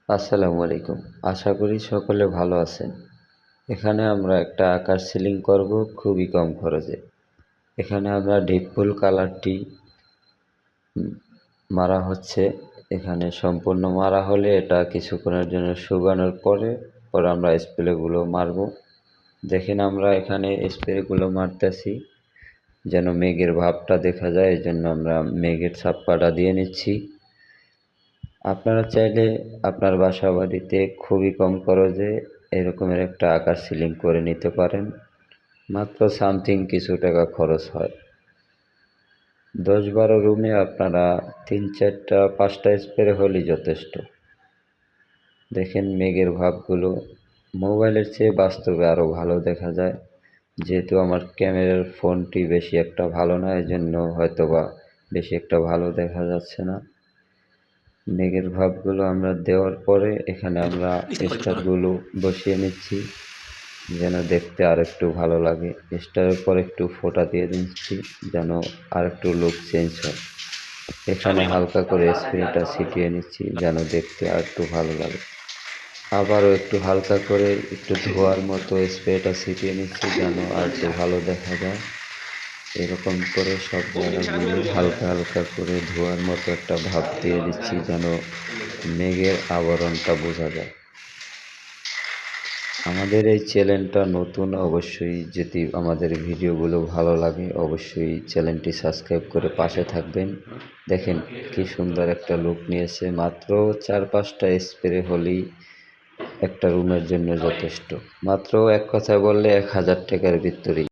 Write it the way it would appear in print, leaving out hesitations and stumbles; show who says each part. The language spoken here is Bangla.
Speaker 1: আসসালামু আলাইকুম। আশা করি সকলে ভালো আছেন। এখানে আমরা একটা আকাশ সিলিং করব খুবই কম খরচে। এখানে আমরা ডিপ ফুল কালারটি মারা হচ্ছে। এখানে সম্পূর্ণ মারা হলে এটা কিছুক্ষণের জন্য শুকানোর পরে আমরা স্প্রেগুলো মারব। দেখেন আমরা এখানে স্প্রেগুলো মারতেছি যেন মেঘের ভাবটা দেখা যায়, এই জন্য আমরা মেঘের ছাপ্পাটা দিয়ে নিচ্ছি। আপনারা চাইলে আপনার বাসা বাড়িতে খুবই কম খরচে এরকমের একটা আকাশ সিলিং করে নিতে পারেন। মাত্র সামথিং কিছু টাকা খরচ হয়। 10-12 রুমে আপনারা 3-4টা-5টা স্প্রে হলেই যথেষ্ট। দেখেন মেঘের ভাবগুলো মোবাইলের চেয়ে বাস্তবে আরও ভালো দেখা যায়। যেহেতু আমার ক্যামেরার ফোনটি বেশি একটা ভালো না, এজন্য হয়তোবা বেশি একটা ভালো দেখা যাচ্ছে না। মেঘের ভাবগুলো আমরা দেওয়ার পরে এখানে আমরা স্টারগুলো বসিয়ে নিচ্ছি যেন দেখতে আর একটু ভালো লাগে। স্টারের পর একটু ফোঁটা দিয়ে দিচ্ছি যেন আর একটু লুক চেঞ্জ হয়। এখানে হালকা করে স্প্রেটা ছিটিয়ে নিচ্ছি যেন দেখতে আর একটু ভালো লাগে। আবারও একটু হালকা করে একটু ধোয়ার মতো স্প্রেটা ছিটিয়ে নিচ্ছি যেন আর একটু ভালো দেখা যায়। এরকম করে সব জায়গাগুলো হালকা হালকা করে ধোয়ার মতো একটা ভাব দিয়ে দিচ্ছি যেন মেঘের আবরণটা বোঝা যায়। আমাদের এই চ্যানেলটা নতুন, অবশ্যই যদি আমাদের ভিডিওগুলো ভালো লাগে অবশ্যই চ্যানেলটি সাবস্ক্রাইব করে পাশে থাকবেন। দেখেন কি সুন্দর একটা লুক নিয়েছে। মাত্র 4-5টা স্প্রে হলেই একটা রুমের জন্য যথেষ্ট। মাত্র এক কথায় বললে 1000 টাকার ভিতরেই।